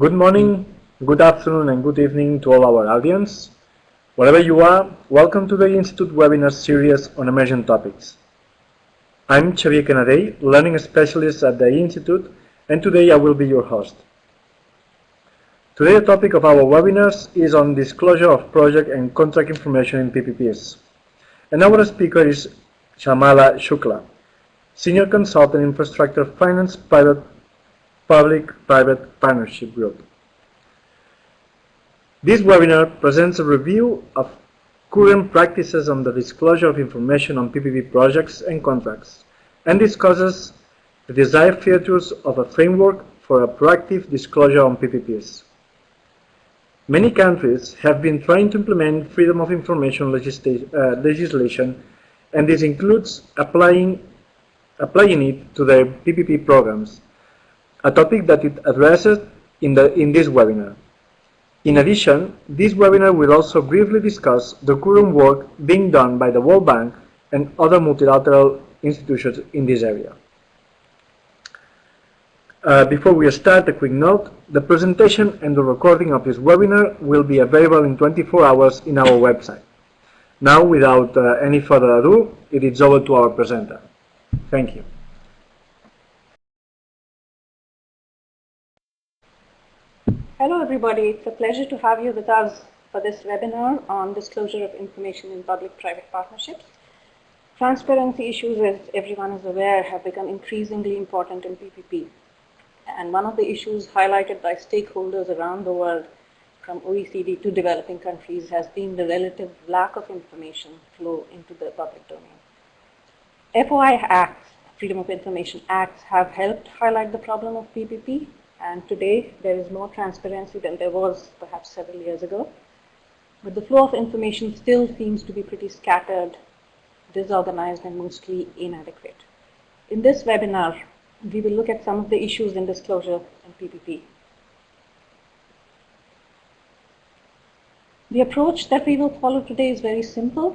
Good morning, good afternoon, and good evening to all our audience. Wherever you are, welcome to the Institute webinar series on emerging topics. I'm Xavier Canadell, Learning Specialist at the Institute, and today I will be your host. Today the topic of our webinars is on disclosure of project and contract information in PPPs. And our speaker is Shamala Shukla, Senior Consultant Infrastructure Finance Public-Private Partnership Group. This webinar presents a review of current practices on the disclosure of information on PPP projects and contracts, and discusses the desired features of a framework for a proactive disclosure on PPPs. Many countries have been trying to implement freedom of information legislation, and this includes applying it to their PPP programs, a topic that it addresses in this webinar. In addition, this webinar will also briefly discuss the current work being done by the World Bank and other multilateral institutions in this area. Before we start, a quick note: the presentation and the recording of this webinar will be available in 24 hours in our website. Now, without any further ado, it is over to our presenter. Thank you. Hello everybody, it's a pleasure to have you with us for this webinar on disclosure of information in public-private partnerships. Transparency issues, as everyone is aware, have become increasingly important in PPP. And one of the issues highlighted by stakeholders around the world, from OECD to developing countries, has been the relative lack of information flow into the public domain. FOI Acts, Freedom of Information Acts, have helped highlight the problem of PPP. And today, there is more transparency than there was perhaps several years ago. But the flow of information still seems to be pretty scattered, disorganized, and mostly inadequate. In this webinar, we will look at some of the issues in disclosure in PPP. The approach that we will follow today is very simple.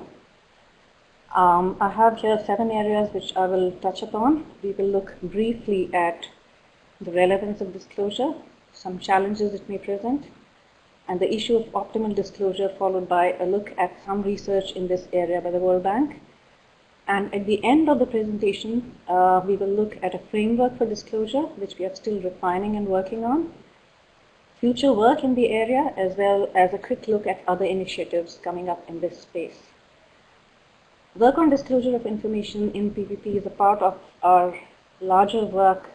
I have here 7 areas which I will touch upon. We will look briefly at the relevance of disclosure, some challenges it may present, and the issue of optimal disclosure, followed by a look at some research in this area by the World Bank. And at the end of the presentation, we will look at a framework for disclosure, which we are still refining and working on, future work in the area, as well as a quick look at other initiatives coming up in this space. Work on disclosure of information in PPP is a part of our larger work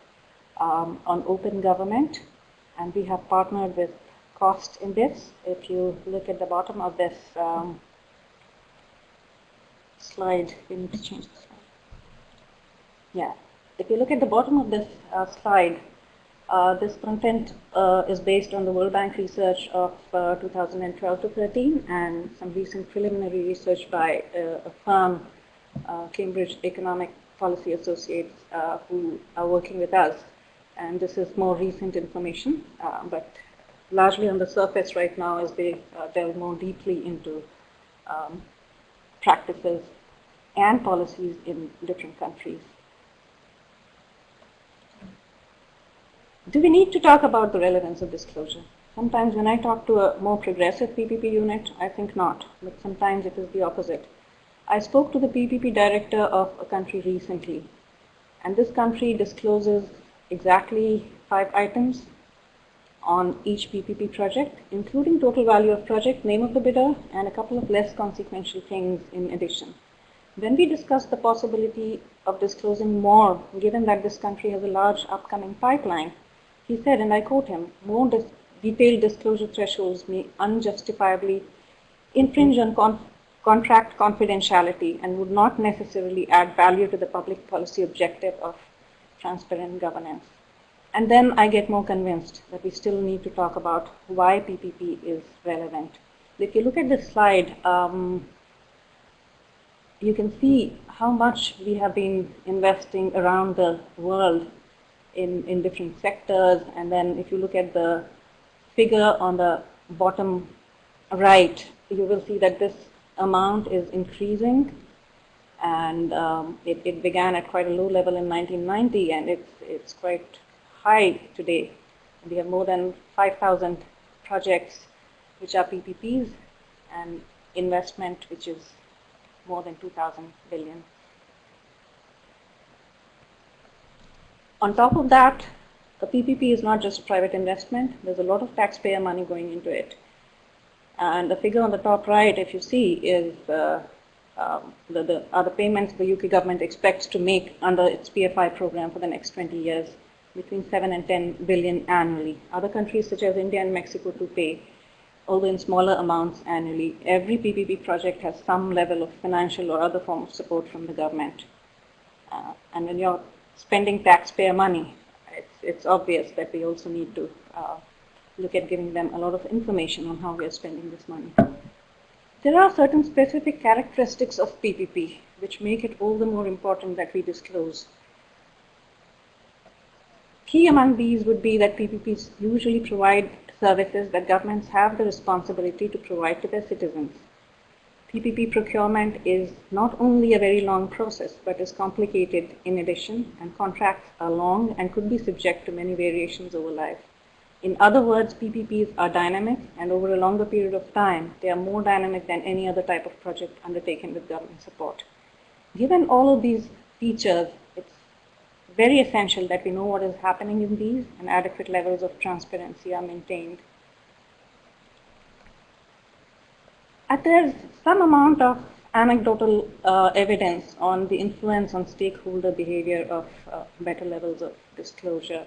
on open government, and we have partnered with COST in this. If you look at the bottom of this slide, we need to change the slide. Yeah, if you look at the bottom of this slide, this content is based on the World Bank research of 2012 to 13 and some recent preliminary research by a firm, Cambridge Economic Policy Associates, who are working with us. And this is more recent information, but largely on the surface right now as they delve more deeply into practices and policies in different countries. Do we need to talk about the relevance of disclosure? Sometimes when I talk to a more progressive PPP unit, I think not, but sometimes it is the opposite. I spoke to the PPP director of a country recently, and this country discloses exactly 5 items on each PPP project, including total value of project, name of the bidder, and a couple of less consequential things in addition. When we discussed the possibility of disclosing more, given that this country has a large upcoming pipeline, he said, and I quote him, more detailed disclosure thresholds may unjustifiably infringe on contract confidentiality and would not necessarily add value to the public policy objective of transparent governance. And then I get more convinced that we still need to talk about why PPP is relevant. If you look at this slide, you can see how much we have been investing around the world in different sectors. And then if you look at the figure on the bottom right, you will see that this amount is increasing. And it began at quite a low level in 1990, and it's quite high today. We have more than 5,000 projects which are PPPs and investment which is more than 2,000 billion. On top of that, a PPP is not just private investment. There's a lot of taxpayer money going into it. And the figure on the top right, if you see, is the payments the UK government expects to make under its PFI program for the next 20 years, between 7 and 10 billion annually. Other countries such as India and Mexico to pay, although in smaller amounts annually. Every PPP project has some level of financial or other form of support from the government. And when you're spending taxpayer money, it's obvious that we also need to look at giving them a lot of information on how we are spending this money. There are certain specific characteristics of PPP which make it all the more important that we disclose. Key among these would be that PPPs usually provide services that governments have the responsibility to provide to their citizens. PPP procurement is not only a very long process, but is complicated in addition, and contracts are long and could be subject to many variations over life. In other words, PPPs are dynamic, and over a longer period of time, they are more dynamic than any other type of project undertaken with government support. Given all of these features, it's very essential that we know what is happening in these and adequate levels of transparency are maintained. There's some amount of anecdotal evidence on the influence on stakeholder behavior of better levels of disclosure.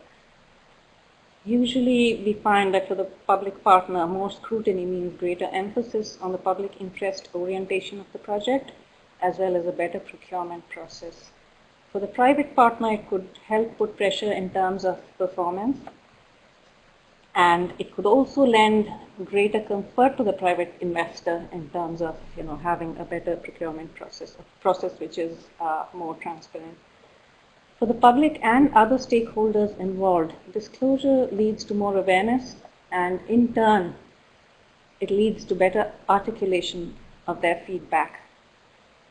Usually we find that for the public partner, more scrutiny means greater emphasis on the public interest orientation of the project, as well as a better procurement process. For the private partner, it could help put pressure in terms of performance, and it could also lend greater comfort to the private investor in terms of having a better procurement process, a process which is more transparent. For the public and other stakeholders involved, disclosure leads to more awareness, and in turn, it leads to better articulation of their feedback.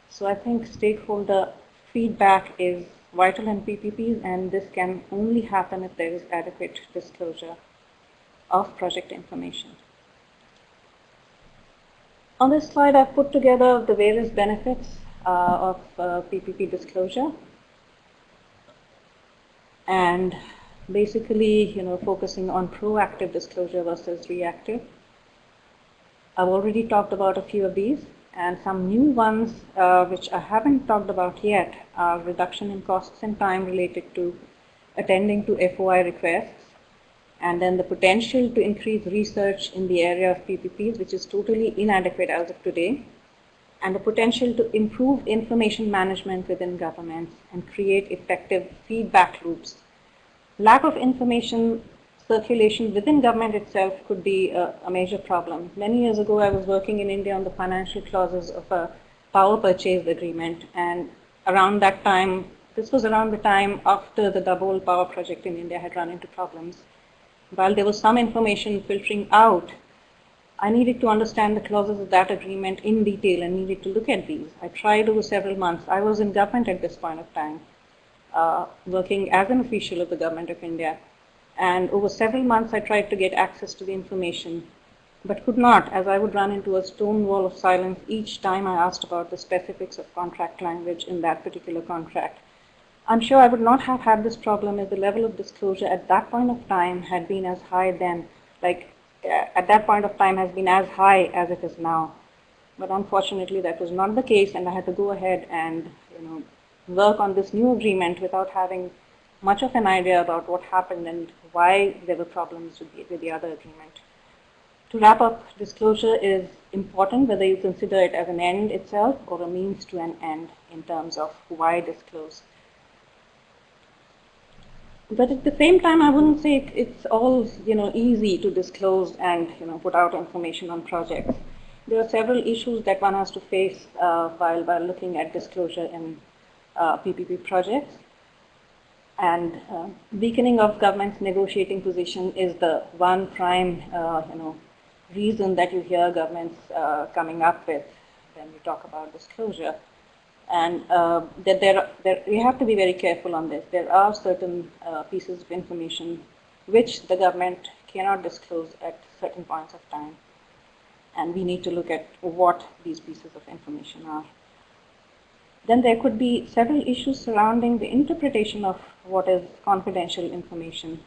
So I think stakeholder feedback is vital in PPPs, and this can only happen if there is adequate disclosure of project information. On this slide, I've put together the various benefits of PPP disclosure, and basically, focusing on proactive disclosure versus reactive. I've already talked about a few of these, and some new ones which I haven't talked about yet are reduction in costs and time related to attending to FOI requests, and then the potential to increase research in the area of PPPs, which is totally inadequate as of today, and the potential to improve information management within governments and create effective feedback loops. Lack of information circulation within government itself could be a major problem. Many years ago, I was working in India on the financial clauses of a power purchase agreement, and around that time, this was around the time after the double power project in India had run into problems. While there was some information filtering out, I needed to understand the clauses of that agreement in detail and needed to look at these. I tried over several months. I was in government at this point of time, working as an official of the government of India. And over several months, I tried to get access to the information, but could not, as I would run into a stone wall of silence each time I asked about the specifics of contract language in that particular contract. I'm sure I would not have had this problem if the level of disclosure at that point of time had been as high then, at that point of time has been as high as it is now. But unfortunately, that was not the case, and I had to go ahead and work on this new agreement without having much of an idea about what happened and why there were problems with the other agreement. To wrap up, disclosure is important whether you consider it as an end itself or a means to an end in terms of why disclose. But at the same time, I wouldn't say it's all easy to disclose and put out information on projects. There are several issues that one has to face while looking at disclosure in PPP projects. And weakening of government's negotiating position is the one prime reason that you hear governments coming up with when you talk about disclosure. And that you have to be very careful on this. There are certain pieces of information which the government cannot disclose at certain points of time. And we need to look at what these pieces of information are. Then there could be several issues surrounding the interpretation of what is confidential information.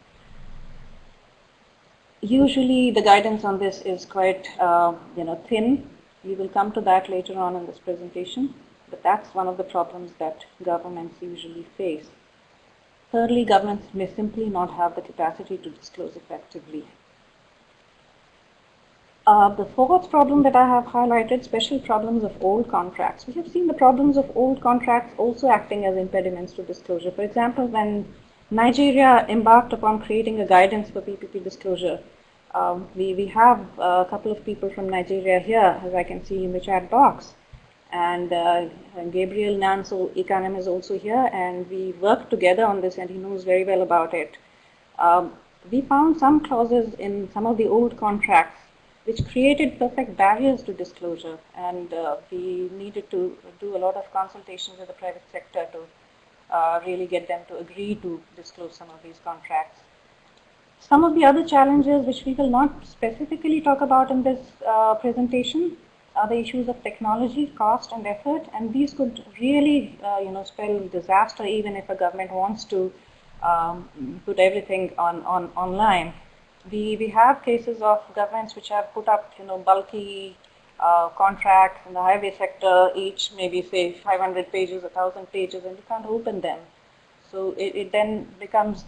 Usually the guidance on this is quite thin. We will come to that later on in this presentation, but that's one of the problems that governments usually face. Thirdly, governments may simply not have the capacity to disclose effectively. The fourth problem that I have highlighted, special problems of old contracts. We have seen the problems of old contracts also acting as impediments to disclosure. For example, when Nigeria embarked upon creating a guidance for PPP disclosure, we have a couple of people from Nigeria here, as I can see in the chat box. And Gabriel Nanso Ikanem is also here, and we worked together on this, and he knows very well about it. We found some clauses in some of the old contracts which created perfect barriers to disclosure, and we needed to do a lot of consultation with the private sector to really get them to agree to disclose some of these contracts. Some of the other challenges which we will not specifically talk about in this presentation are the issues of technology, cost and effort, and these could really spell disaster even if a government wants to put everything online. We have cases of governments which have put up bulky contracts in the highway sector, each maybe say 500 pages, 1,000 pages, and you can't open them. So it then becomes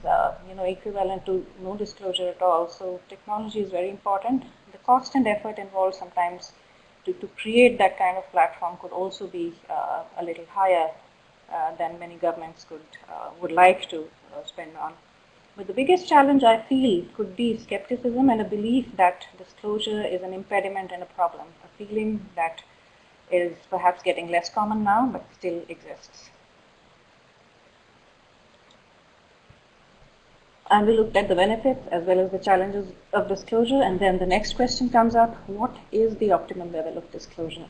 equivalent to no disclosure at all. So technology is very important. The cost and effort involved sometimes to create that kind of platform could also be a little higher than many governments would like to spend on. But the biggest challenge I feel could be skepticism and a belief that disclosure is an impediment and a problem, a feeling that is perhaps getting less common now but still exists. And we looked at the benefits as well as the challenges of disclosure, and then the next question comes up: what is the optimum level of disclosure?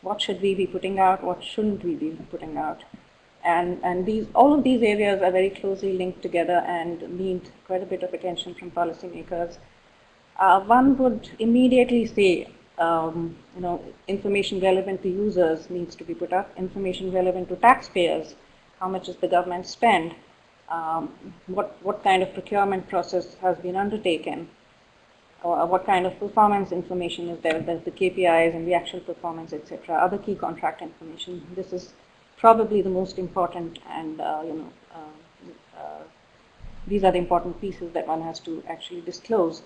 What should we be putting out? What shouldn't we be putting out? And all of these areas are very closely linked together and need quite a bit of attention from policymakers. One would immediately say, information relevant to users needs to be put up. Information relevant to taxpayers, how much does the government spend? What kind of procurement process has been undertaken? Or what kind of performance information is there? There's the KPIs and the actual performance, etc. Other key contract information. This is probably the most important, and these are the important pieces that one has to actually disclose.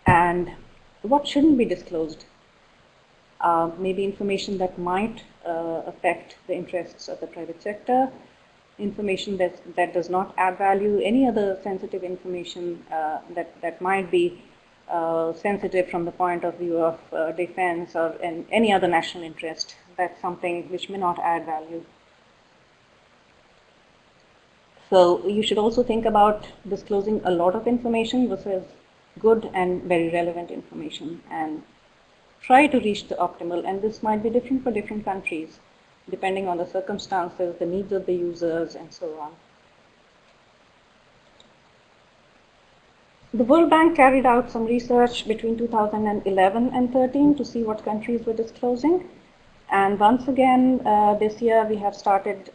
And what shouldn't be disclosed? Maybe information that might affect the interests of the private sector, information that does not add value, any other sensitive information that might be sensitive from the point of view of defense or any other national interest. That's something which may not add value. So you should also think about disclosing a lot of information versus good and very relevant information, and try to reach the optimal. And this might be different for different countries, depending on the circumstances, the needs of the users, and so on. The World Bank carried out some research between 2011 and 13 to see what countries were disclosing. And once again, this year we have started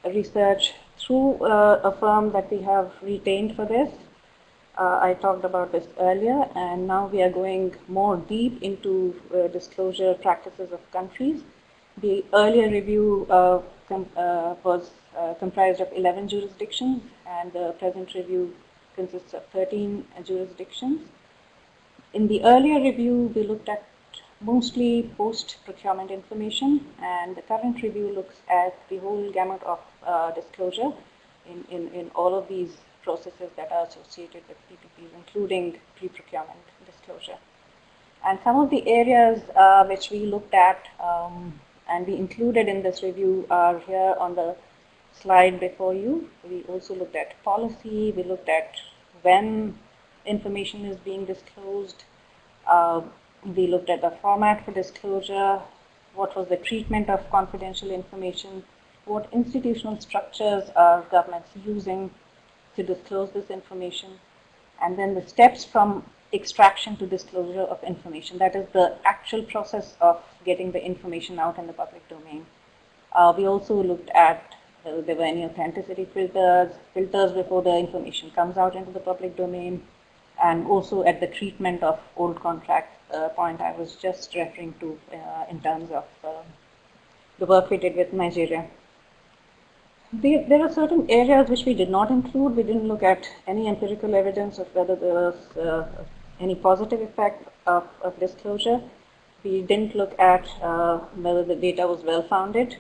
research through a firm that we have retained for this. I talked about this earlier, and now we are going more deep into disclosure practices of countries. The earlier review was comprised of 11 jurisdictions, and the present review consists of 13 jurisdictions. In the earlier review, we looked at mostly post-procurement information, and the current review looks at the whole gamut of disclosure in all of these processes that are associated with PPPs, including pre-procurement disclosure. And some of the areas which we looked at and we included in this review are here on the slide before you. We also looked at policy, we looked at when information is being disclosed, we looked at the format for disclosure, what was the treatment of confidential information, what institutional structures are governments using, to disclose this information, and then the steps from extraction to disclosure of information. That is the actual process of getting the information out in the public domain. We also looked at whether there were any authenticity filters before the information comes out into the public domain, and also at the treatment of old contract point I was just referring to in terms of the work we did with Nigeria. There are certain areas which we did not include. We didn't look at any empirical evidence of whether there was any positive effect of disclosure. We didn't look at whether the data was well-founded.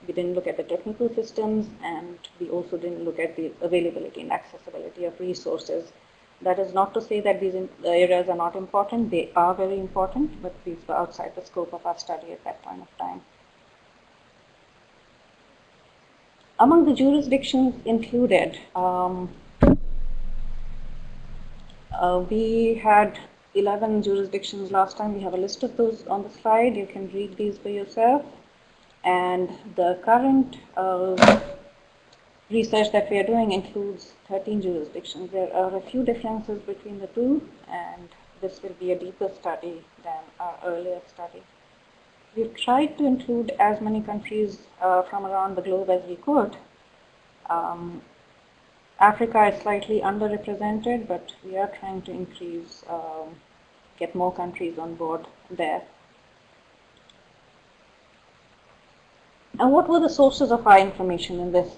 We didn't look at the technical systems, and we also didn't look at the availability and accessibility of resources. That is not to say that these areas are not important. They are very important, but these were outside the scope of our study at that point of time. Among the jurisdictions included, we had 11 jurisdictions last time. We have a list of those on the slide. You can read these for yourself. And the current research that we are doing includes 13 jurisdictions. There are a few differences between the two, and this will be a deeper study than our earlier study. We've tried to include as many countries from around the globe as we could. Africa is slightly underrepresented, but we are trying to increase, get more countries on board there. And what were the sources of our information in this,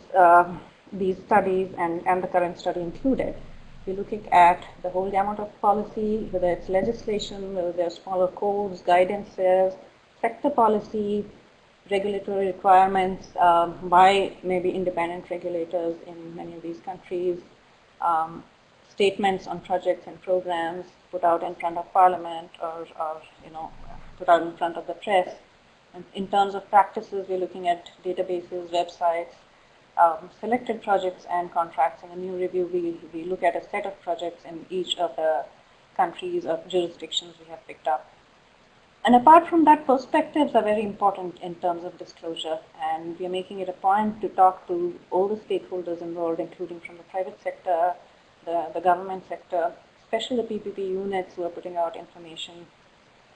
these studies and the current study included? We're looking at the whole gamut of policy, whether it's legislation, whether there are smaller codes, guidances, sector policy, regulatory requirements by maybe independent regulators in many of these countries, statements on projects and programs put out in front of parliament or put out in front of the press. And in terms of practices, we're looking at databases, websites, selected projects and contracts. In a new review, we look at a set of projects in each of the countries or jurisdictions we have picked up. And apart from that, perspectives are very important in terms of disclosure, and we are making it a point to talk to all the stakeholders involved, including from the private sector, the government sector, especially the PPP units who are putting out information,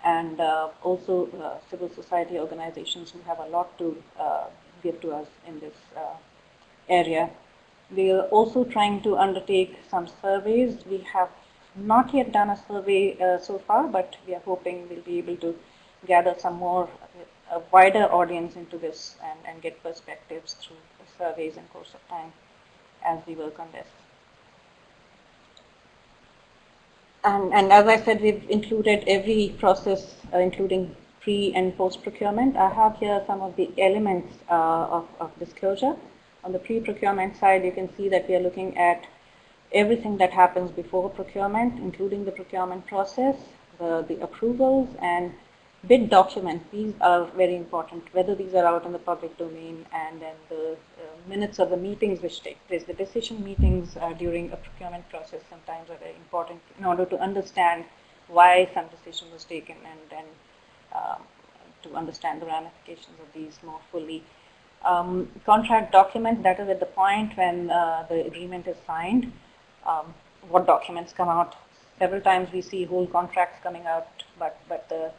and also civil society organizations who have a lot to give to us in this area. We are also trying to undertake some surveys. We have not yet done a survey so far, but we are hoping we'll be able to gather some more, a wider audience into this and get perspectives through the surveys in course of time as we work on this. And as I said, we've included every process, including pre and post procurement. I have here some of the elements of disclosure. On the pre-procurement side, you can see that we are looking at everything that happens before procurement, including the procurement process, the approvals, and bid documents. These are very important, whether these are out in the public domain, and then the minutes of the meetings which take place. The decision meetings during a procurement process sometimes are very important in order to understand why some decision was taken, and then to understand the ramifications of these more fully. Contract document, that is at the point when the agreement is signed. What documents come out? Several times we see whole contracts coming out, but the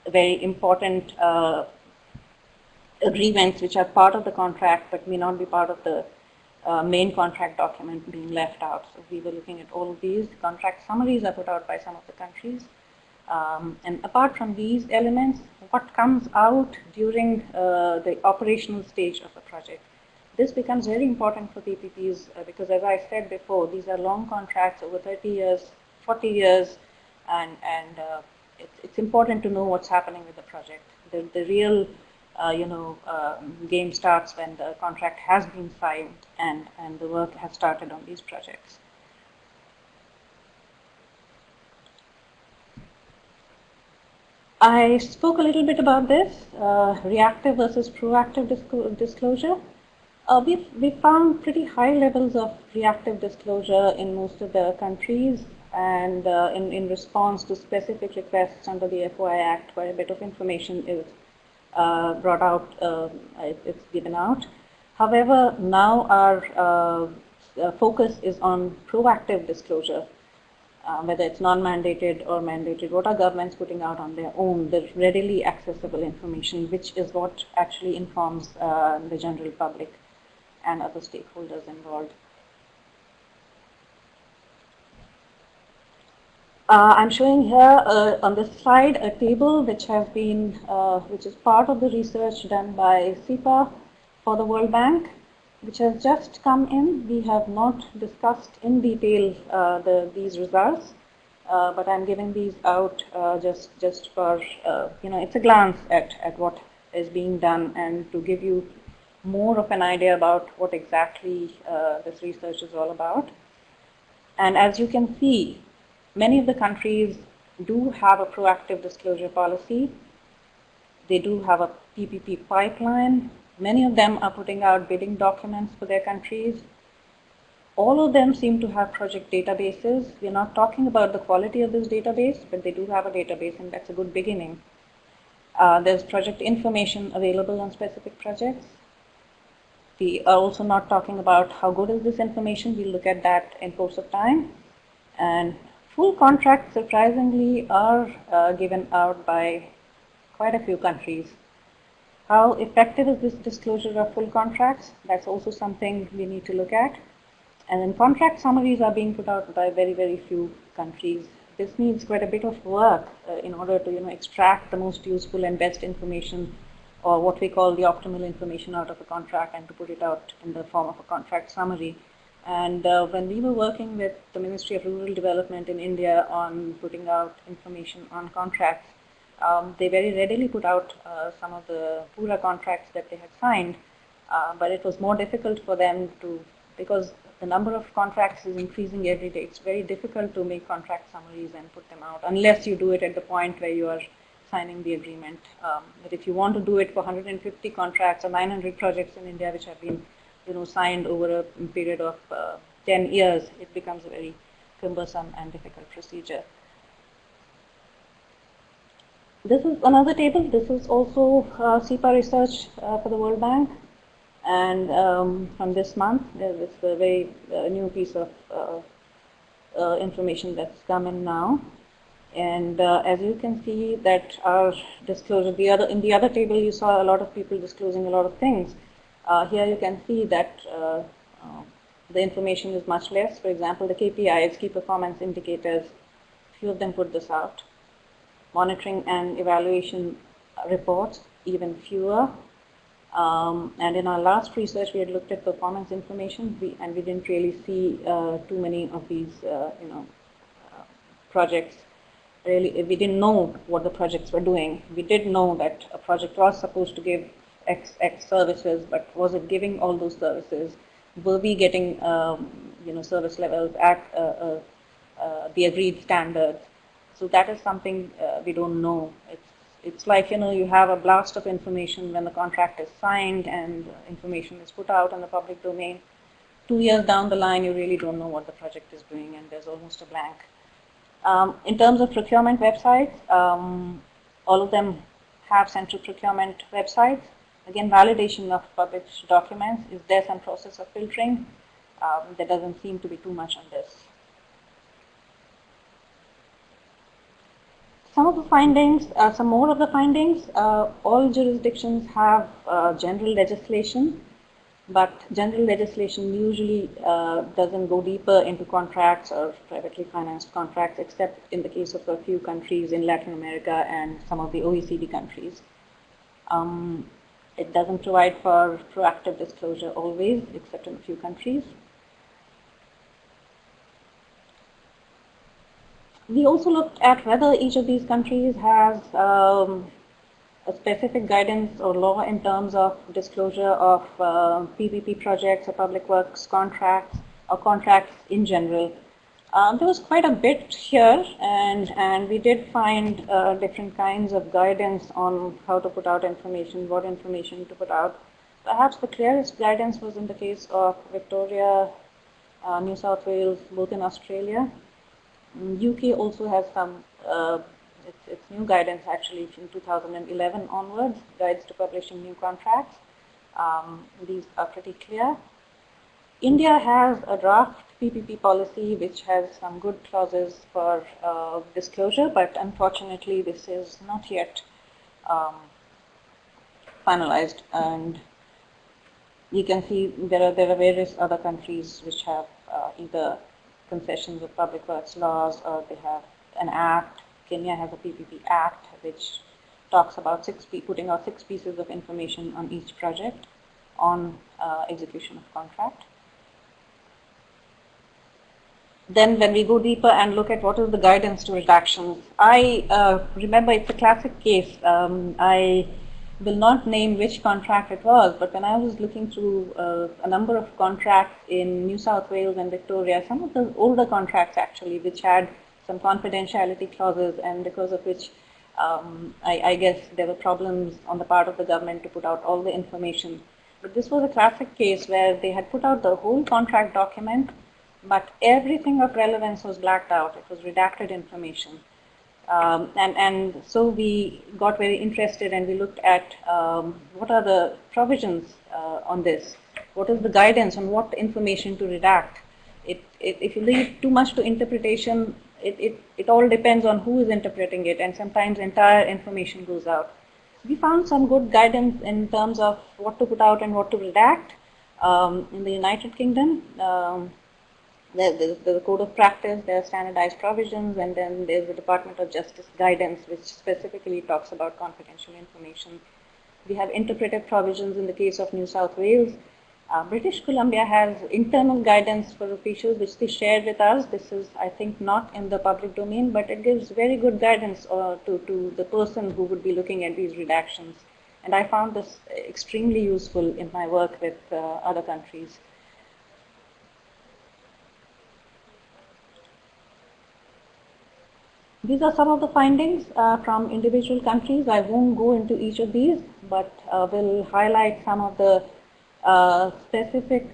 very important agreements which are part of the contract but may not be part of the main contract document being left out. So we were looking at all of these. Contract summaries are put out by some of the countries. And apart from these elements, what comes out during the operational stage of a project? This becomes very important for PPPs because, as I said before, these are long contracts over 30 years, 40 years, and it's important to know what's happening with the project. The real game starts when the contract has been signed and the work has started on these projects. I spoke a little bit about this, reactive versus proactive disclosure. We found pretty high levels of reactive disclosure in most of the countries, and in response to specific requests under the FOI Act, where a bit of information is brought out, it's given out. However, now our focus is on proactive disclosure, whether it's non-mandated or mandated. What are governments putting out on their own, the readily accessible information, which is what actually informs the general public and other stakeholders involved. I'm showing here on this slide a table which has been, which is part of the research done by SIPA for the World Bank, which has just come in. We have not discussed in detail these results, but I'm giving these out just for, it's a glance at what is being done and to give you more of an idea about what exactly this research is all about. And as you can see, many of the countries do have a proactive disclosure policy. They do have a PPP pipeline. Many of them are putting out bidding documents for their countries. All of them seem to have project databases. We're not talking about the quality of this database, but they do have a database, and that's a good beginning. There's project information available on specific projects. We are also not talking about how good is this information. We'll look at that in course of time. And full contracts, surprisingly, are given out by quite a few countries. How effective is this disclosure of full contracts? That's also something we need to look at. And then contract summaries are being put out by very, very few countries. This needs quite a bit of work in order to extract the most useful and best information, or what we call the optimal information out of a contract, and to put it out in the form of a contract summary. And when we were working with the Ministry of Rural Development in India on putting out information on contracts, they very readily put out some of the Pura contracts that they had signed, but it was more difficult for them to, because the number of contracts is increasing every day. It's very difficult to make contract summaries and put them out, unless you do it at the point where you are signing the agreement. But if you want to do it for 150 contracts or 900 projects in India, which have been signed over a period of 10 years, it becomes a very cumbersome and difficult procedure. This is another table. This is also SIPA research for the World Bank. And from this month, there's a very new piece of information that's come in now. And as you can see that our disclosure, in the other table you saw a lot of people disclosing a lot of things. Here you can see that the information is much less. For example, the KPIs, key performance indicators, few of them put this out. Monitoring and evaluation reports, even fewer. And in our last research, we had looked at performance information, and we didn't really see too many of these, projects. Really, we didn't know what the projects were doing. We did know that a project was supposed to give X services, but was it giving all those services? Were we getting, service levels at the agreed standards? So that is something we don't know. It's like, you have a blast of information when the contract is signed and information is put out in the public domain. 2 years down the line, you really don't know what the project is doing, and there's almost a blank. In terms of procurement websites, all of them have central procurement websites. Again, validation of published documents. Is there some process of filtering? There doesn't seem to be too much on this. Some of the findings, some more of the findings, all jurisdictions have general legislation, but general legislation usually doesn't go deeper into contracts or privately financed contracts, except in the case of a few countries in Latin America and some of the OECD countries. It doesn't provide for proactive disclosure always, except in a few countries. We also looked at whether each of these countries has a specific guidance or law in terms of disclosure of PPP projects or public works contracts or contracts in general. There was quite a bit here, and we did find different kinds of guidance on how to put out information, what information to put out. Perhaps the clearest guidance was in the case of Victoria, New South Wales, both in Australia. UK also has some, it's new guidance actually from 2011 onwards, guides to publishing new contracts. These are pretty clear. India has a draft PPP policy which has some good clauses for disclosure, but unfortunately this is not yet finalized, and you can see there are various other countries which have either concessions of public works laws, or they have an act. Kenya has a PPP act which talks about putting out 6 pieces of information on each project on execution of contract. Then when we go deeper and look at what is the guidance to redactions, I remember it's a classic case. I will not name which contract it was, but when I was looking through a number of contracts in New South Wales and Victoria, some of the older contracts actually, which had some confidentiality clauses, and because of which I guess there were problems on the part of the government to put out all the information. But this was a classic case where they had put out the whole contract document, but everything of relevance was blacked out. It was redacted information. And so we got very interested, and we looked at what are the provisions on this? What is the guidance on what information to redact? If you leave too much to interpretation, it all depends on who is interpreting it, and sometimes entire information goes out. We found some good guidance in terms of what to put out and what to redact in the United Kingdom. There's the code of practice, there are standardized provisions, and then there's the Department of Justice guidance, which specifically talks about confidential information. We have interpretive provisions in the case of New South Wales. British Columbia has internal guidance for officials, which they shared with us. This is, I think, not in the public domain, but it gives very good guidance to the person who would be looking at these redactions. And I found this extremely useful in my work with other countries. These are some of the findings from individual countries. I won't go into each of these, but will highlight some of the specific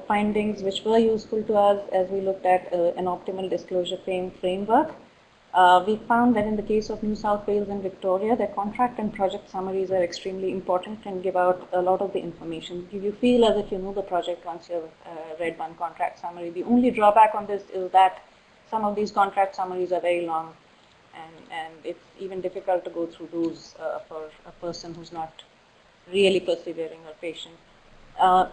findings which were useful to us as we looked at an optimal disclosure framework. We found that in the case of New South Wales and Victoria, their contract and project summaries are extremely important and give out a lot of the information. You feel as if you know the project once you've read one contract summary. The only drawback on this is that some of these contract summaries are very long, and it's even difficult to go through those for a person who's not really persevering or patient.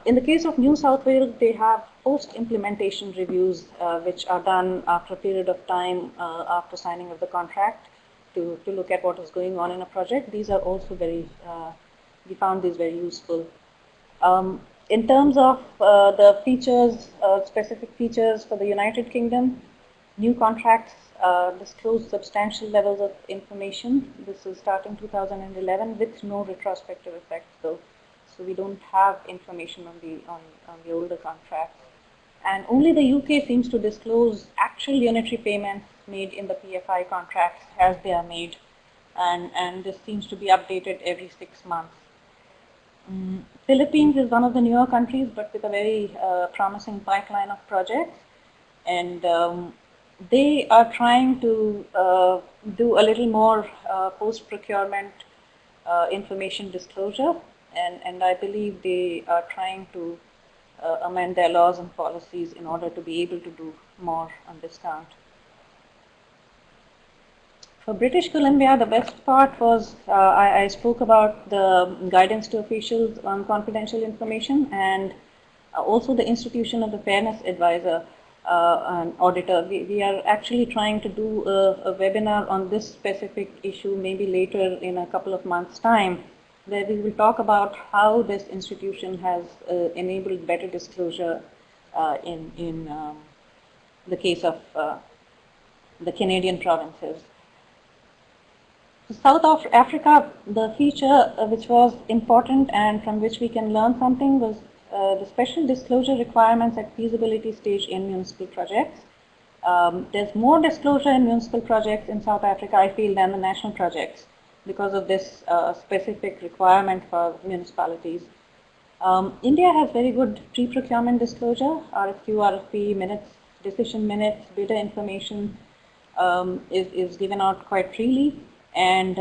In the case of New South Wales, they have post-implementation reviews which are done after a period of time after signing of the contract to look at what is going on in a project. These are also we found these very useful. In terms of the features, specific features for the United Kingdom, new contracts disclose substantial levels of information. This is starting 2011 with no retrospective effect though. So we don't have information on the older contracts. And only the UK seems to disclose actual unitary payments made in the PFI contracts as they are made. And this seems to be updated every 6 months. Philippines is one of the newer countries, but with a very promising pipeline of projects. And they are trying to do a little more post-procurement information disclosure. And I believe they are trying to amend their laws and policies in order to be able to do more on this count. For British Columbia, the best part was I spoke about the guidance to officials on confidential information, and also the institution of the fairness advisor and auditor. We are actually trying to do a webinar on this specific issue maybe later in a couple of months' time, where we will talk about how this institution has enabled better disclosure in the case of the Canadian provinces. South Africa, the feature which was important and from which we can learn something was the special disclosure requirements at feasibility stage in municipal projects. There's more disclosure in municipal projects in South Africa, I feel, than the national projects, because of this specific requirement for municipalities. India has very good pre-procurement disclosure. RFQ, RFP minutes, decision minutes, bidder information is given out quite freely. And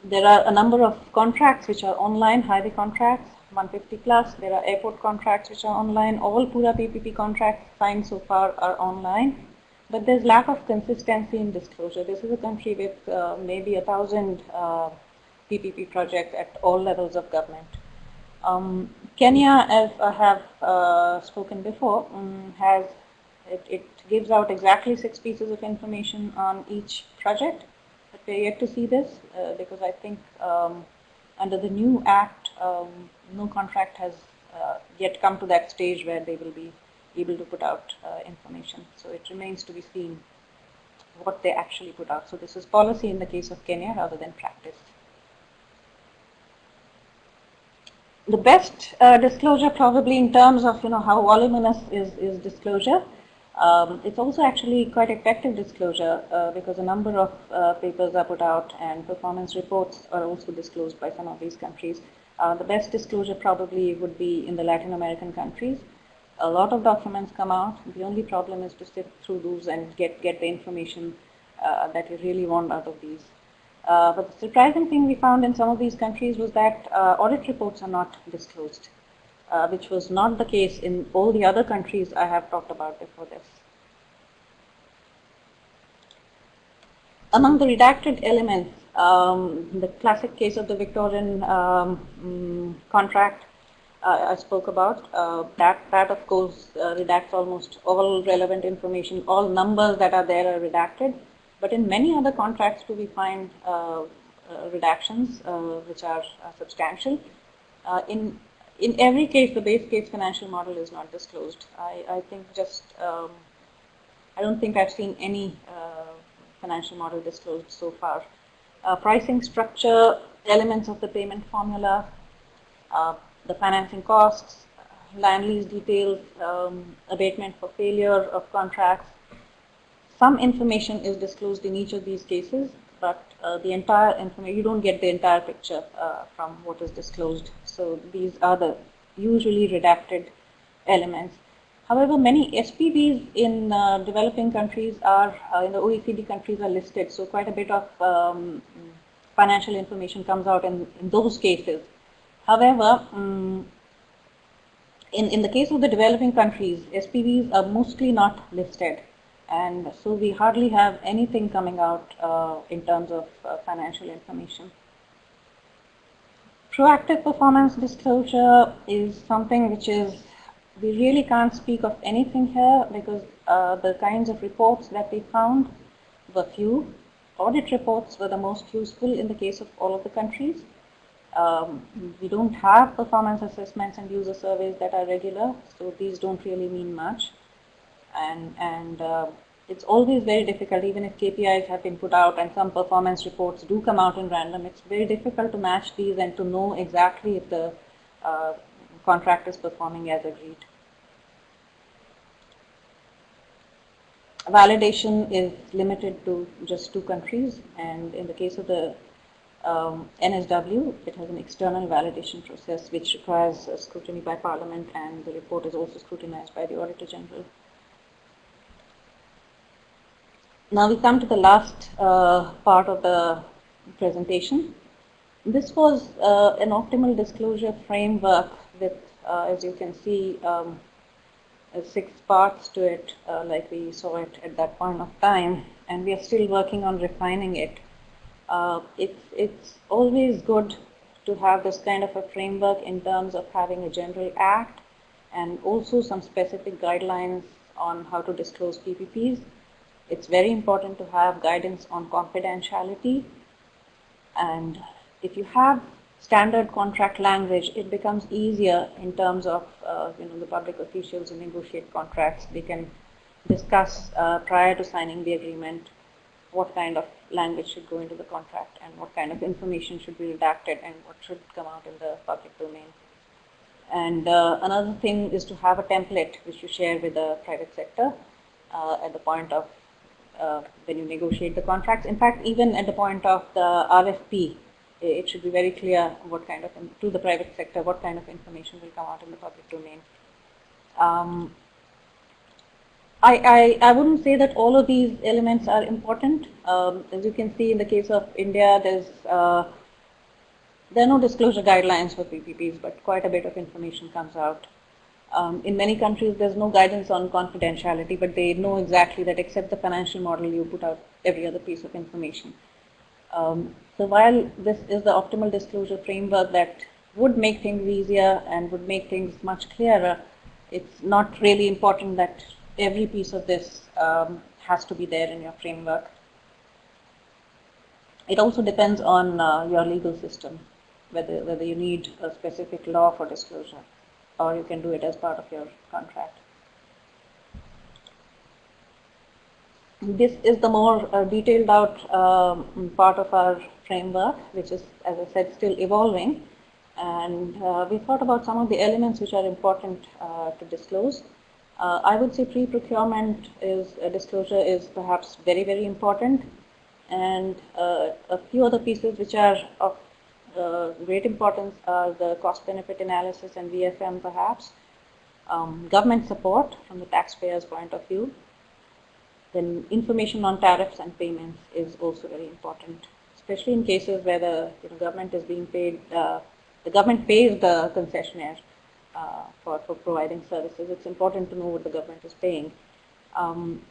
there are a number of contracts which are online, highway contracts, 150 plus. There are airport contracts which are online. All Pura PPP contracts signed so far are online. But there's lack of consistency in disclosure. This is a country with maybe 1,000 PPP projects at all levels of government. Kenya, as I have spoken before, it gives out exactly 6 pieces of information on each project. But we're yet to see this because I think under the new act, no contract has yet come to that stage where they will be able to put out information. So it remains to be seen what they actually put out. So this is policy in the case of Kenya rather than practice. The best disclosure, probably in terms of how voluminous is disclosure. It's also actually quite effective disclosure because a number of papers are put out and performance reports are also disclosed by some of these countries. The best disclosure probably would be in the Latin American countries. A lot of documents come out. The only problem is to sift through those and get the information that you really want out of these. But the surprising thing we found in some of these countries was that audit reports are not disclosed, which was not the case in all the other countries I have talked about before this. Among the redacted elements, the classic case of the Victorian contract I spoke about, that of course redacts almost all relevant information. All numbers that are there are redacted. But in many other contracts too, we find redactions which are substantial. In every case, the base case financial model is not disclosed. I think I don't think I've seen any financial model disclosed so far. Pricing structure, elements of the payment formula, the financing costs, land lease details, abatement for failure of contracts. Some information is disclosed in each of these cases, but the entire information, you don't get the entire picture from what is disclosed. So these are the usually redacted elements. However, many SPVs in developing countries are, in the OECD countries are listed, so quite a bit of financial information comes out in those cases. However, in the case of the developing countries, SPVs are mostly not listed. And so we hardly have anything coming out in terms of financial information. Proactive performance disclosure is something which is, we really can't speak of anything here because the kinds of reports that we found were few. Audit reports were the most useful in the case of all of the countries. We don't have performance assessments and user surveys that are regular, so these don't really mean much. And it's always very difficult, even if KPIs have been put out and some performance reports do come out in random, it's very difficult to match these and to know exactly if the contract is performing as agreed. Validation is limited to just 2 countries, and in the case of the NSW, it has an external validation process which requires scrutiny by Parliament, and the report is also scrutinized by the Auditor General. Now we come to the last part of the presentation. This was an optimal disclosure framework with, as you can see, 6 parts to it, like we saw it at that point of time, and we are still working on refining it. It's always good to have this kind of a framework in terms of having a general act and also some specific guidelines on how to disclose PPPs. It's very important to have guidance on confidentiality, and if you have standard contract language, it becomes easier in terms of the public officials who negotiate contracts. They can discuss prior to signing the agreement what kind of language should go into the contract and what kind of information should be redacted and what should come out in the public domain. And another thing is to have a template which you share with the private sector at the point of when you negotiate the contracts. In fact, even at the point of the RFP, it should be very clear what kind of, to the private sector, what kind of information will come out in the public domain. I wouldn't say that all of these elements are important. As you can see in the case of India, there's There are no disclosure guidelines for PPPs, but quite a bit of information comes out. In many countries, there's no guidance on confidentiality, but they know exactly that except the financial model, you put out every other piece of information. So while this is the optimal disclosure framework that would make things easier and would make things much clearer, it's not really important that every piece of this has to be there in your framework. It also depends on your legal system, whether you need a specific law for disclosure, or you can do it as part of your contract. This is the more detailed out part of our framework, which is, as I said, still evolving. And we thought about some of the elements which are important to disclose. I would say pre-procurement disclosure is perhaps very, very important. And a few other pieces which are of great importance are the cost-benefit analysis and VFM perhaps, government support from the taxpayer's point of view, then information on tariffs and payments is also very important, especially in cases where the government is being paid, the government pays the concessionaire for providing services. It's important to know what the government is paying.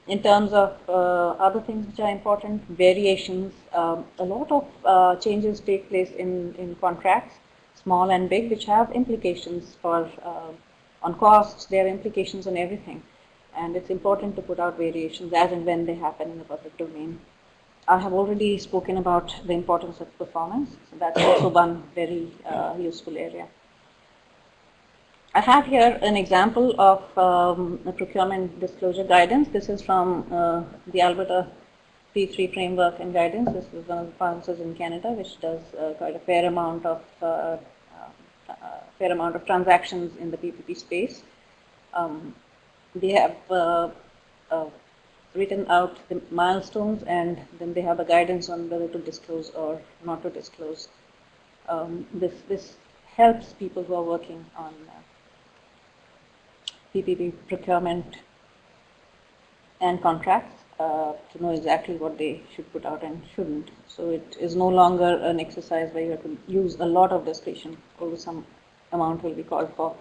In terms of other things which are important, variations, a lot of changes take place in contracts, small and big, which have implications for on costs. There are implications on everything, and it's important to put out variations as and when they happen in the public domain. I have already spoken about the importance of performance, so that's also one very useful area. I have here an example of a procurement disclosure guidance. This is from the Alberta P3 framework and guidance. This is one of the provinces in Canada which does quite a fair amount of transactions in the PPP space. They have written out the milestones, and then they have a guidance on whether to disclose or not to disclose. This helps people who are working on PPP procurement and contracts to know exactly what they should put out and shouldn't. So it is no longer an exercise where you have to use a lot of discretion, although some amount will be called for.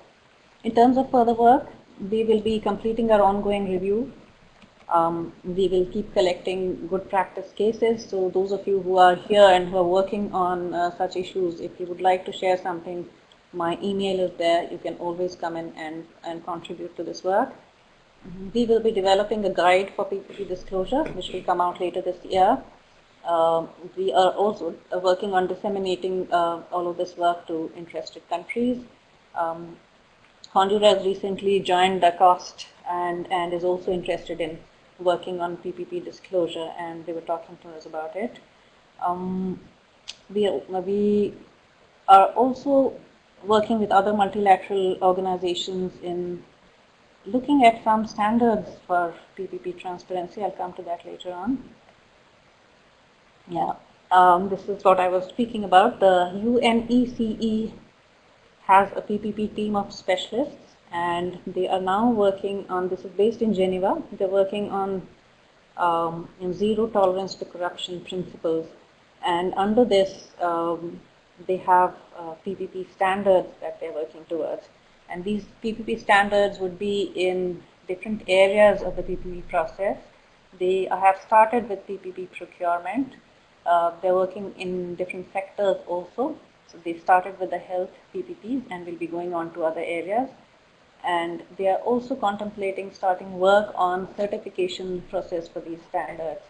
In terms of further work, we will be completing our ongoing review. We will keep collecting good practice cases. So those of you who are here and who are working on such issues, if you would like to share something, my email is there. You can always come in and contribute to this work. We will be developing a guide for PPP disclosure, which will come out later this year. We are also working on disseminating all of this work to interested countries. Honduras recently joined the COST and is also interested in working on PPP disclosure, and they were talking to us about it. We are also working with other multilateral organizations in looking at some standards for PPP transparency. I'll come to that later on. Yeah, this is what I was speaking about. The UNECE has a PPP team of specialists, and they are now working on, this is based in Geneva, they're working on zero tolerance to corruption principles. And under this, they have PPP standards that they're working towards. And these PPP standards would be in different areas of the PPP process. They have started with PPP procurement. They're working in different sectors also. So they started with the health PPPs and will be going on to other areas. And they are also contemplating starting work on certification process for these standards.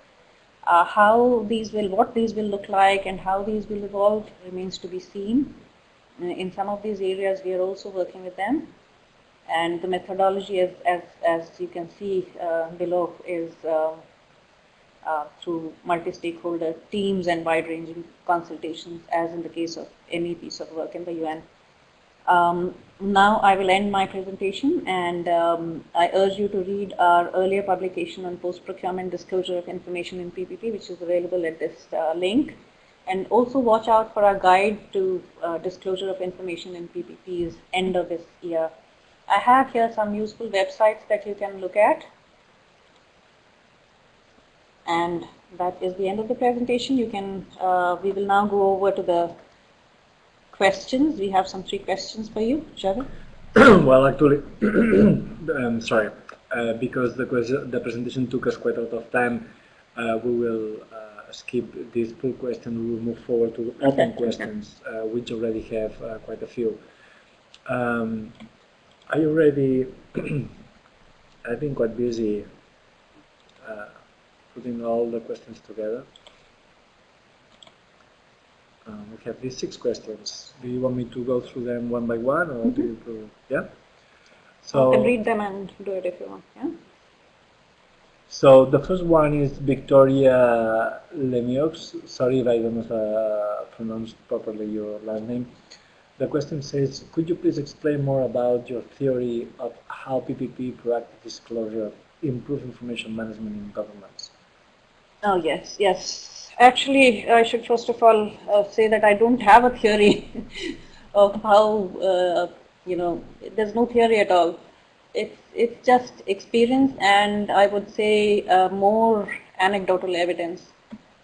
What these will look like and how these will evolve remains to be seen. In some of these areas, we are also working with them. And the methodology, as you can see below, is through multi-stakeholder teams and wide-ranging consultations, as in the case of any piece of work in the UN. Now I will end my presentation, and I urge you to read our earlier publication on post-procurement disclosure of information in PPP, which is available at this link. And also watch out for our guide to disclosure of information in PPPs end of this year. I have here some useful websites that you can look at. And that is the end of the presentation. You can, we will now go over to the questions. We have some 3 questions for you, Javid. Well, actually, I'm sorry, because the presentation took us quite a lot of time. We will skip this full question. We will move forward to open questions, which already have quite a few. Are you ready? I've been quite busy putting all the questions together. We have these 6 questions. Do you want me to go through them one by one, or do you? Yeah. So you can read them and do it if you want. Yeah. So the first one is Victoria Lemieux. Sorry if I don't pronounce properly your last name. The question says, could you please explain more about your theory of how PPP, proactive disclosure, improve information management in governments? Oh, yes, yes. Actually, I should first of all say that I don't have a theory of how, there's no theory at all. It's just experience, and I would say more anecdotal evidence.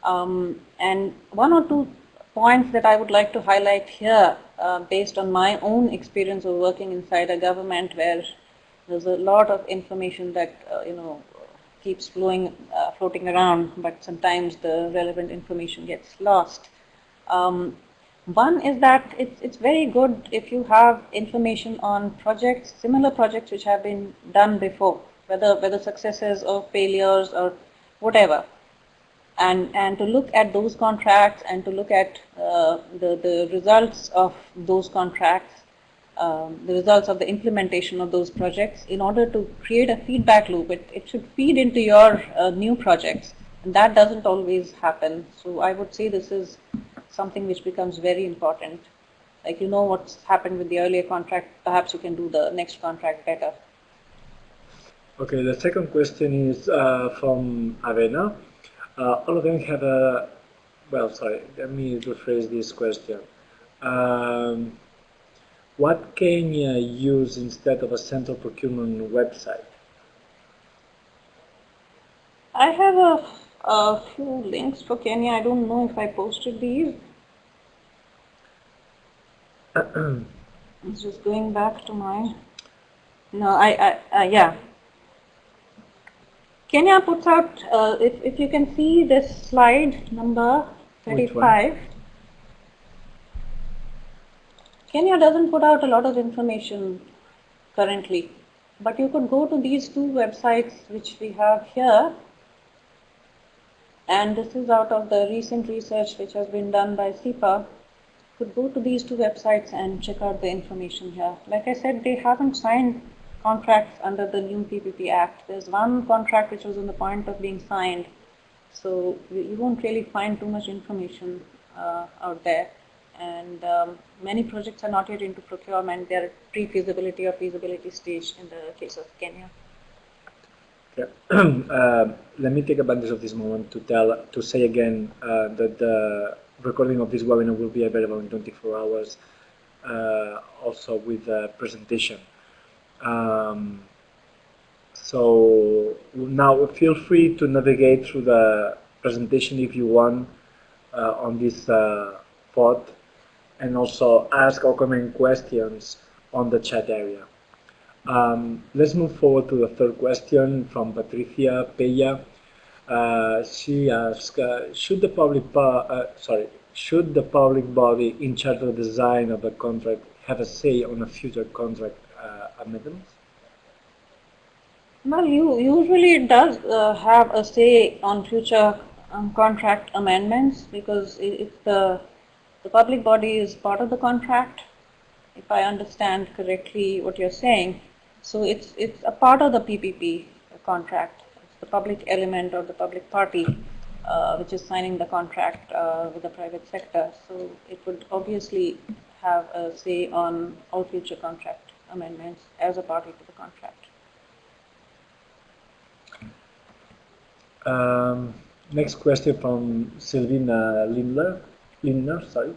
And 1 or 2 points that I would like to highlight here, based on my own experience of working inside a government where there's a lot of information that, keeps floating around, but sometimes the relevant information gets lost. One is that it's very good if you have information on projects, similar projects which have been done before, whether successes or failures or whatever, and to look at those contracts and to look at the results of those contracts, the results of the implementation of those projects in order to create a feedback loop. It should feed into your new projects, and that doesn't always happen. So I would say this is something which becomes very important. Like, you know what's happened with the earlier contract, perhaps you can do the next contract better. Okay, the second question is from Avena. All of them have a, well, sorry, let me rephrase this question. What can you use instead of a central procurement website? I have a few links for Kenya. I don't know if I posted these. It's just going back to mine. No, yeah. Kenya puts out, if you can see this slide number 35, Kenya doesn't put out a lot of information currently, but you could go to these 2 websites which we have here, and this is out of the recent research which has been done by SIPA. You could go to these 2 websites and check out the information here. Like I said, they haven't signed contracts under the new PPP Act. There's 1 contract which was on the point of being signed, so you won't really find too much information out there. And many projects are not yet into procurement. They're at pre-feasibility or feasibility stage in the case of Kenya. Yeah. Let me take advantage of this moment to say again that the recording of this webinar will be available in 24 hours, also with the presentation. So now feel free to navigate through the presentation if you want on this pod, and also ask or comment questions on the chat area. Let's move forward to the third question from Patricia Peya. She asks, should the public body in charge of the design of the contract have a say on a future contract amendments? Well, usually it does have a say on future contract amendments, because it's the public body is part of the contract, if I understand correctly what you're saying. So it's a part of the PPP contract. It's the public element or the public party which is signing the contract with the private sector. So it would obviously have a say on all future contract amendments as a party to the contract. Next question from Sylvina Lindner, sorry.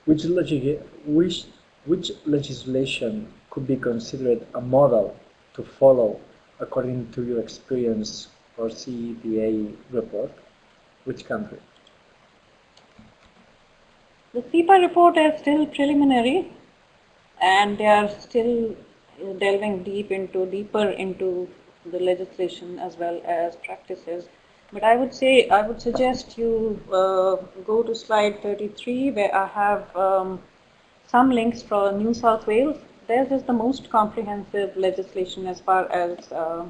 Which legislation could be considered a model to follow according to your experience or CEPA report? Which country? Well, usually it does have a say on future contract amendments, because it's the public body is part of the contract. It's the public element or the public party which is signing the contract with the private sector. So it would obviously have a say on all future contract amendments as a party to the contract. The CEPA report is still preliminary, and they are still delving deeper into the legislation as well as practices. But I would suggest you go to slide 33, where I have some links for New South Wales. Theirs is the most comprehensive legislation as far as uh,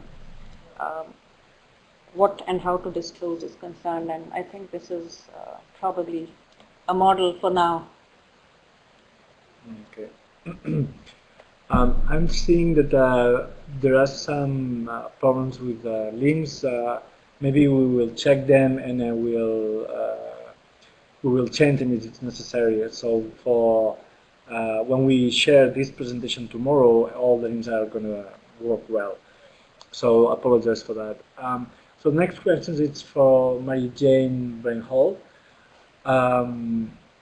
what and how to disclose is concerned, and I think this is probably a model for now. Okay. I'm seeing that there are some problems with links. Maybe we will check them and we will change them if it's necessary. So for when we share this presentation tomorrow, all the links are going to work well. So apologize for that. So the next question is for Mary Jane Brainhall.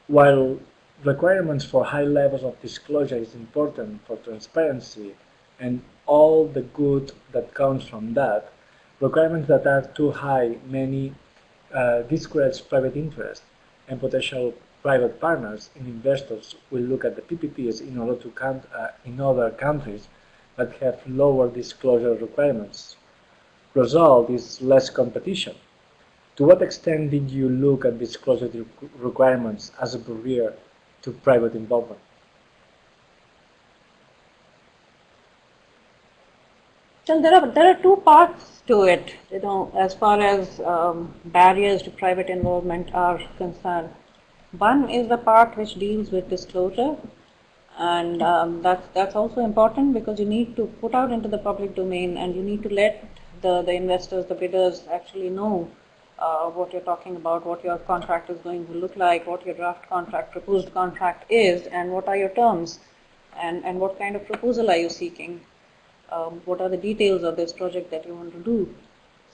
While requirements for high levels of disclosure is important for transparency and all the good that comes from that, requirements that are too high many discourage private interest, and potential private partners and investors will look at the PPPs in order to in other countries that have lower disclosure requirements. Result is less competition. To what extent did you look at disclosure requirements as a barrier to private involvement? So there are two parts to it, as far as barriers to private involvement are concerned. One is the part which deals with disclosure, and that's also important because you need to put out into the public domain, and you need to let the investors, the bidders, actually know what you're talking about, what your contract is going to look like, what your draft contract, proposed contract is, and what are your terms, and what kind of proposal are you seeking. What are the details of this project that you want to do.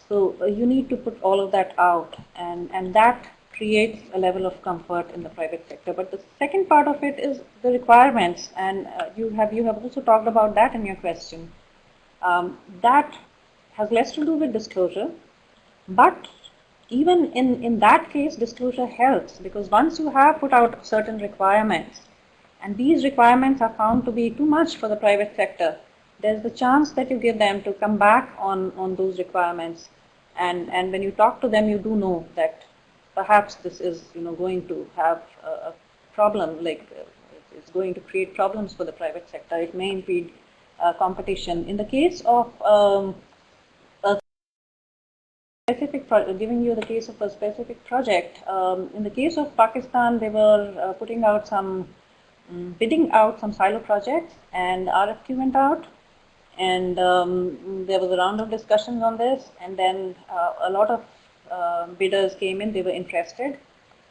So you need to put all of that out, and that creates a level of comfort in the private sector. But the second part of it is the requirements, and you have also talked about that in your question. That has less to do with disclosure, but even in that case, disclosure helps, because once you have put out certain requirements, and these requirements are found to be too much for the private sector, there's the chance that you give them to come back on those requirements, and when you talk to them, you do know that perhaps this is going to have a problem, like it's going to create problems for the private sector. It may impede competition. In the case of a specific giving you the case of a specific project, in the case of Pakistan, they were putting out bidding out some silo projects, and RFQ went out, and there was a round of discussions on this, and then a lot of bidders came in, they were interested.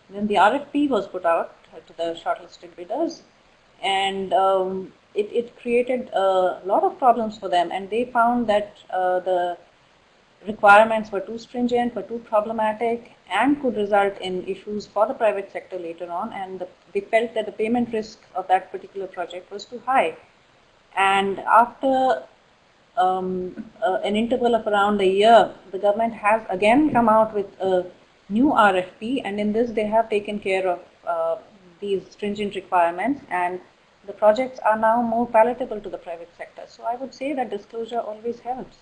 Then the RFP was put out to the shortlisted bidders, and it created a lot of problems for them, and they found that the requirements were too stringent, were too problematic, and could result in issues for the private sector later on, and they felt that the payment risk of that particular project was too high. And after an interval of around a year, the government has again come out with a new RFP, and in this they have taken care of these stringent requirements, and the projects are now more palatable to the private sector. So I would say that disclosure always helps.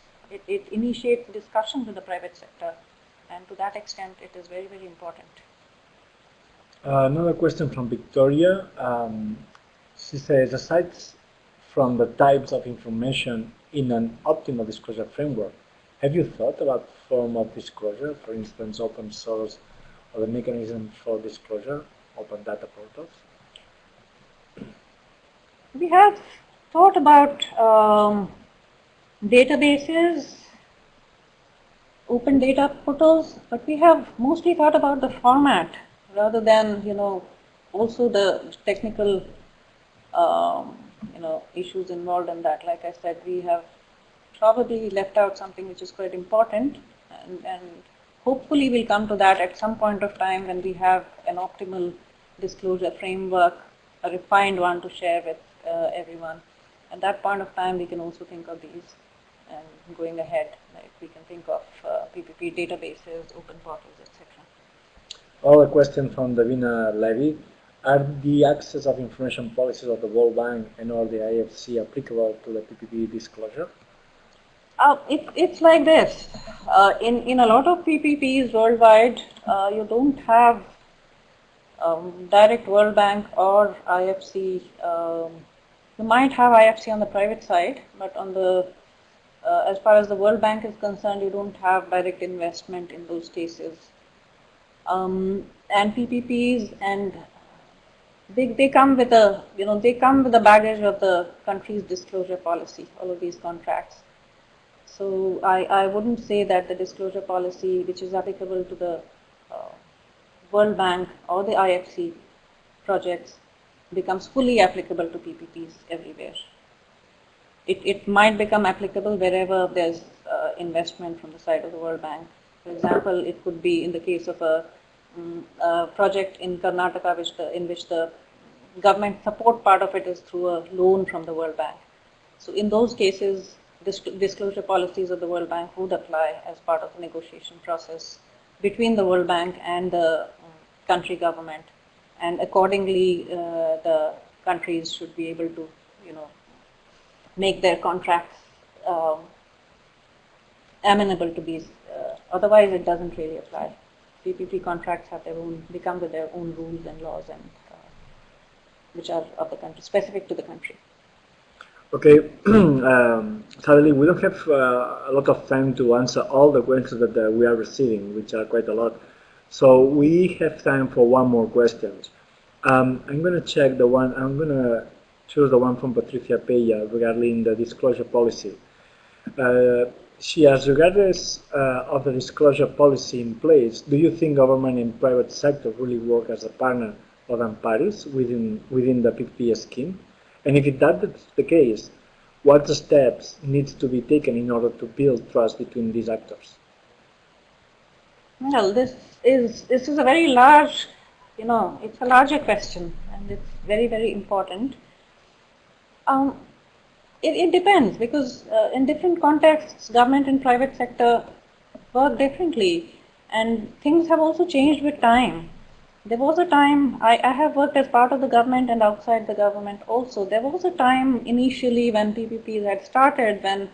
It initiates discussions with the private sector, and to that extent it is very, very important. Another question from Victoria. She says, aside from the types of information in an optimal disclosure framework, have you thought about form of disclosure, for instance, open source or the mechanism for disclosure, open data portals? We have thought about databases, open data portals, but we have mostly thought about the format rather than, also the technical, issues involved in that. Like I said, we have probably left out something which is quite important, and hopefully we'll come to that at some point of time when we have an optimal disclosure framework, a refined one to share with everyone. At that point of time, we can also think of these, and going ahead, like we can think of PPP databases, open portals, etc. All a question from Davina Levy. Are the access of information policies of the World Bank and or the IFC applicable to the PPP disclosure? It's like this. In a lot of PPPs worldwide, you don't have direct World Bank or IFC. You might have IFC on the private side, but on the as far as the World Bank is concerned, you don't have direct investment in those cases. And PPPs and they come with a they come with the baggage of the country's disclosure policy. All of these contracts. So I wouldn't say that the disclosure policy, which is applicable to the World Bank or the IFC projects, becomes fully applicable to PPPs everywhere. It might become applicable wherever there's investment from the side of the World Bank. For example, it could be in the case of a project in Karnataka in which the government support part of it is through a loan from the World Bank. So in those cases, disclosure policies of the World Bank would apply as part of the negotiation process between the World Bank and the country government, and accordingly the countries should be able to make their contracts amenable to these. Otherwise, it doesn't really apply. PPP contracts have become with their own rules and laws, and which are of the country, specific to the country. Okay, sadly we don't have a lot of time to answer all the questions that we are receiving, which are quite a lot. So we have time for one more question. I'm going to check the one, I'm going to choose the one from Patricia Peya regarding the disclosure policy. She asks, regardless of the disclosure policy in place, do you think government and private sector really work as a partner or than parties within the PPP scheme? And if that's the case, what steps need to be taken in order to build trust between these actors? Well, this is a very large, it's a larger question, and it's very, very important. It depends, because in different contexts, government and private sector work differently, and things have also changed with time. There was a time, I have worked as part of the government and outside the government also. There was a time initially when PPPs had started, when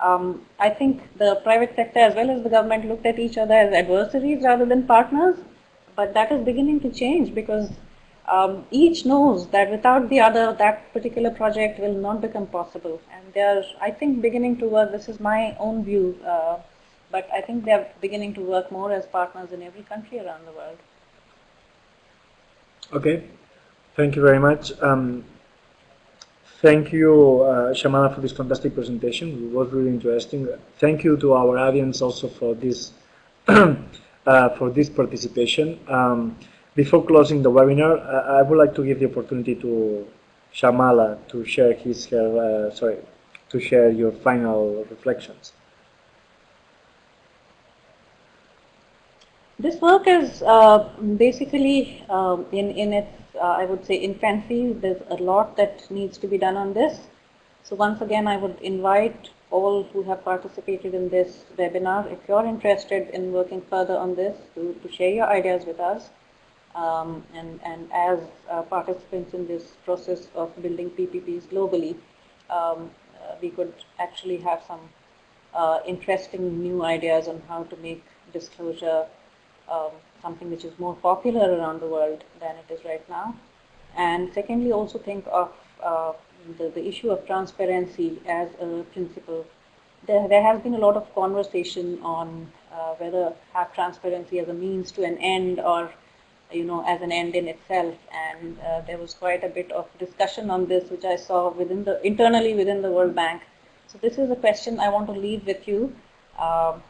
I think the private sector as well as the government looked at each other as adversaries rather than partners. But that is beginning to change, because each knows that without the other, that particular project will not become possible. And they are, I think, beginning to work, this is my own view, but I think they are beginning to work more as partners in every country around the world. Okay, thank you very much. Thank you, Shamala, for this fantastic presentation. It was really interesting. Thank you to our audience also for this participation. Before closing the webinar, I would like to give the opportunity to Shamala to share to share your final reflections. This work is basically in its, I would say, infancy. There's a lot that needs to be done on this. So once again, I would invite all who have participated in this webinar, if you're interested in working further on this, to share your ideas with us. And as participants in this process of building PPPs globally, we could actually have some interesting new ideas on how to make disclosure something which is more popular around the world than it is right now. And secondly, also think of the issue of transparency as a principle. There has been a lot of conversation on whether have transparency as a means to an end, or as an end in itself, and there was quite a bit of discussion on this, which I saw internally within the World Bank. So this is a question I want to leave with you.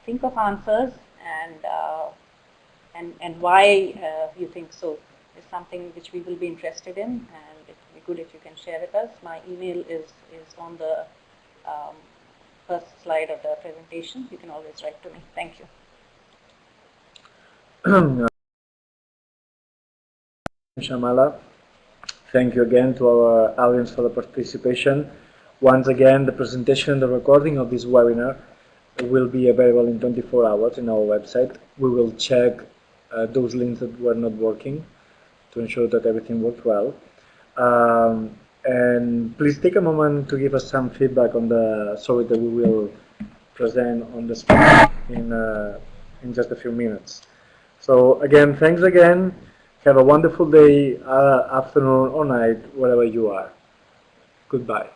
Think of answers, and why you think so is something which we will be interested in, and it would be good if you can share with us. My email is on the first slide of the presentation. You can always write to me. Thank you. Shamala, thank you again to our audience for the participation. Once again, the presentation and the recording of this webinar will be available in 24 hours in our website. We will check those links that were not working to ensure that everything worked well. And please take a moment to give us some feedback on the survey that we will present on the screen in just a few minutes. So again, thanks again. Have a wonderful day, afternoon or night, wherever you are. Goodbye.